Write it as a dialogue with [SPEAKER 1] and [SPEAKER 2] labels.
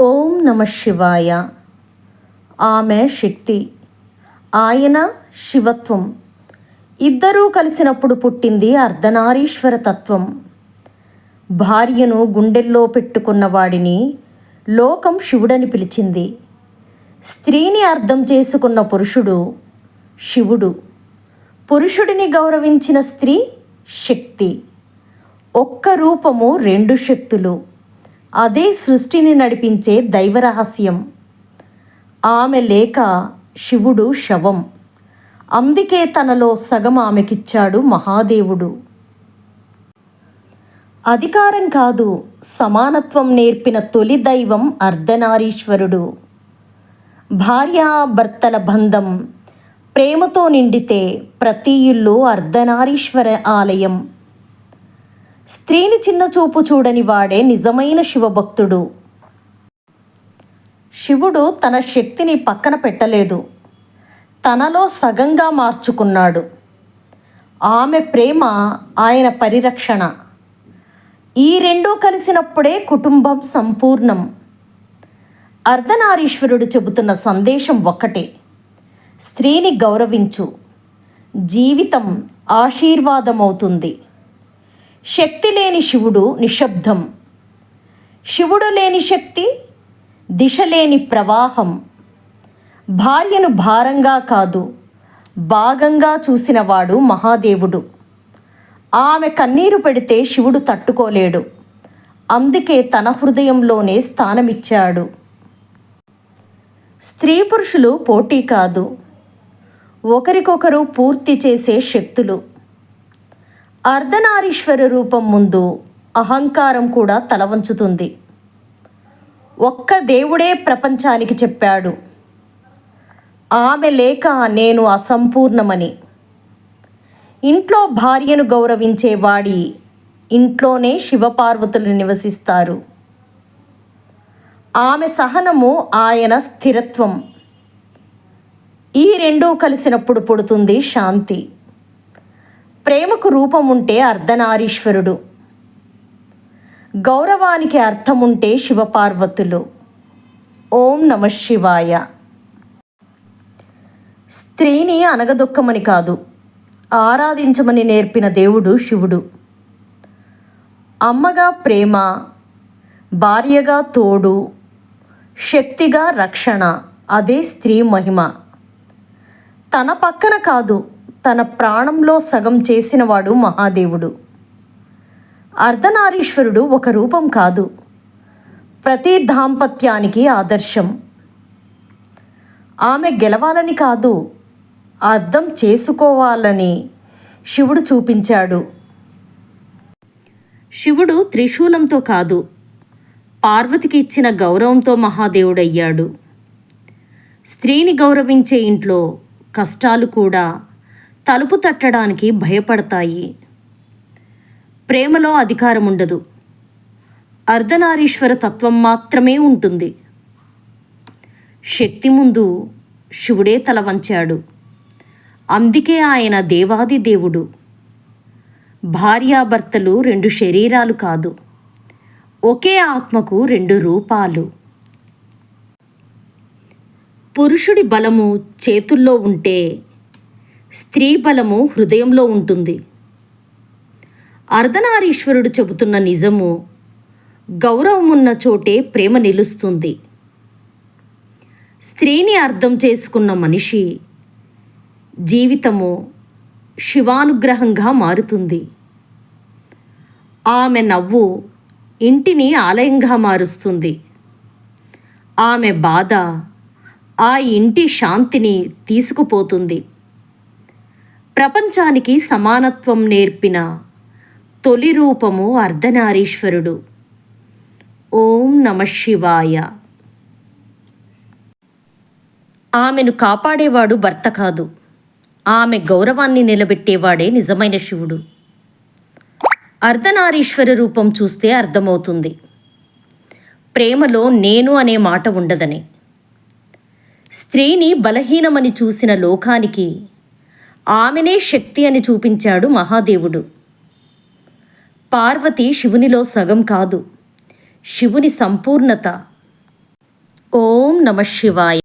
[SPEAKER 1] ఓం నమ శివాయ. ఆమె శక్తి, ఆయన శివత్వం. ఇద్దరూ కలిసినప్పుడు పుట్టింది అర్ధనారీశ్వర తత్వం. భార్యను గుండెల్లో పెట్టుకున్న వాడిని లోకం శివుడని పిలిచింది. స్త్రీని అర్థం చేసుకున్న పురుషుడు శివుడు. పురుషుడిని గౌరవించిన స్త్రీ శక్తి. ఒక్క రూపము రెండు శక్తులు. అదే సృష్టిని నడిపించే దైవరహస్యం. ఆమె లేక శివుడు శవం. అందుకే తనలో సగం ఆమెకిచ్చాడు మహాదేవుడు. అధికారం కాదు, సమానత్వం నేర్పిన తొలి దైవం అర్ధనారీశ్వరుడు. భార్యాభర్తల బంధం ప్రేమతో నిండితే ప్రతి ఇల్లు అర్ధనారీశ్వర ఆలయం. స్త్రీని చిన్నచూపు చూడని వాడే నిజమైన శివభక్తుడు. శివుడు తన శక్తిని పక్కన పెట్టలేదు, తనలో సగంగా మార్చుకున్నాడు. ఆమె ప్రేమ ఆయన పరిరక్షణ. ఈ రెండూ కలిసినప్పుడే కుటుంబం సంపూర్ణం. అర్ధనారీశ్వరుడు చెబుతున్న సందేశం ఒక్కటే: స్త్రీని గౌరవించు, జీవితం ఆశీర్వాదమవుతుంది. శక్తి లేని శివుడు నిశ్శబ్దం. శివుడు లేని శక్తి దిశ లేని ప్రవాహం. భార్యను భారంగా కాదు, భాగంగా చూసినవాడు మహాదేవుడు. ఆమె కన్నీరు పెడితే శివుడు తట్టుకోలేడు. అందుకే తన హృదయంలోనే స్థానమిచ్చాడు. స్త్రీ పురుషులు పోటీ కాదు, ఒకరికొకరు పూర్తి చేసే శక్తులు. అర్ధనారీశ్వర రూపం ముందు అహంకారం కూడా తల వంచుతుంది. ఒక్క దేవుడే ప్రపంచానికి చెప్పాడు, ఆమె లేక నేను అసంపూర్ణమని. ఇంట్లో భార్యను గౌరవించేవాడి ఇంట్లోనే శివపార్వతులు నివసిస్తారు. ఆమె సహనము ఆయన స్థిరత్వం. ఈ రెండూ కలిసినప్పుడు పుడుతుంది శాంతి. ప్రేమకు రూపం ఉంటే అర్ధనారీశ్వరుడు, గౌరవానికి అర్థముంటే శివపార్వతులు. ఓం నమ శివాయ. స్త్రీని అనగదొక్కమని కాదు, ఆరాధించమని నేర్పిన దేవుడు శివుడు. అమ్మగా ప్రేమ, భార్యగా తోడు, శక్తిగా రక్షణ. అదే స్త్రీ మహిమ. తన పక్కన కాదు, తన ప్రాణంలో సగం చేసినవాడు మహాదేవుడు. అర్ధనారీశ్వరుడు ఒక రూపం కాదు, ప్రతి దాంపత్యానికి ఆదర్శం. ఆమె గెలవాలని కాదు, అర్థం చేసుకోవాలని శివుడు చూపించాడు. శివుడు త్రిశూలంతో కాదు, పార్వతికి ఇచ్చిన గౌరవంతో మహాదేవుడయ్యాడు. స్త్రీని గౌరవించే ఇంట్లో కష్టాలు కూడా తలుపు తట్టడానికి భయపడతాయి. ప్రేమలో అధికారం ఉండదు, అర్ధనారీశ్వర తత్వం మాత్రమే ఉంటుంది. శక్తి ముందు శివుడే తల వంచాడు. అందుకే ఆయన దేవాది దేవుడు. భార్యాభర్తలు రెండు శరీరాలు కాదు, ఒకే ఆత్మకు రెండు రూపాలు. పురుషుడి బలము చేతుల్లో ఉంటే స్త్రీ బలము హృదయంలో ఉంటుంది. అర్ధనారీశ్వరుడు చెబుతున్న నిజము: గౌరవం ఉన్న చోటే ప్రేమ నిలుస్తుంది. స్త్రీని అర్థం చేసుకున్న మనిషి జీవితము శివానుగ్రహంగా మారుతుంది. ఆమె నవ్వు ఇంటిని ఆలయంగా మారుస్తుంది. ఆమె బాధ ఆ ఇంటి శాంతిని తీసుకుపోతుంది. ప్రపంచానికి సమానత్వం నేర్పిన తొలి రూపము అర్ధనారీశ్వరుడు. ఓం నమ శివాయ. ఆమెను కాపాడేవాడు భర్త కాదు, ఆమె గౌరవాన్ని నిలబెట్టేవాడే నిజమైన శివుడు. అర్ధనారీశ్వర రూపం చూస్తే అర్థమవుతుంది, ప్రేమలో నేను అనే మాట ఉండదని. స్త్రీని బలహీనమని చూసిన లోకానికి ఆమెనే శక్తి అని చూపించాడు మహాదేవుడు. పార్వతి శివునిలో సగం కాదు, శివుని సంపూర్ణత. ఓం నమ శివాయ.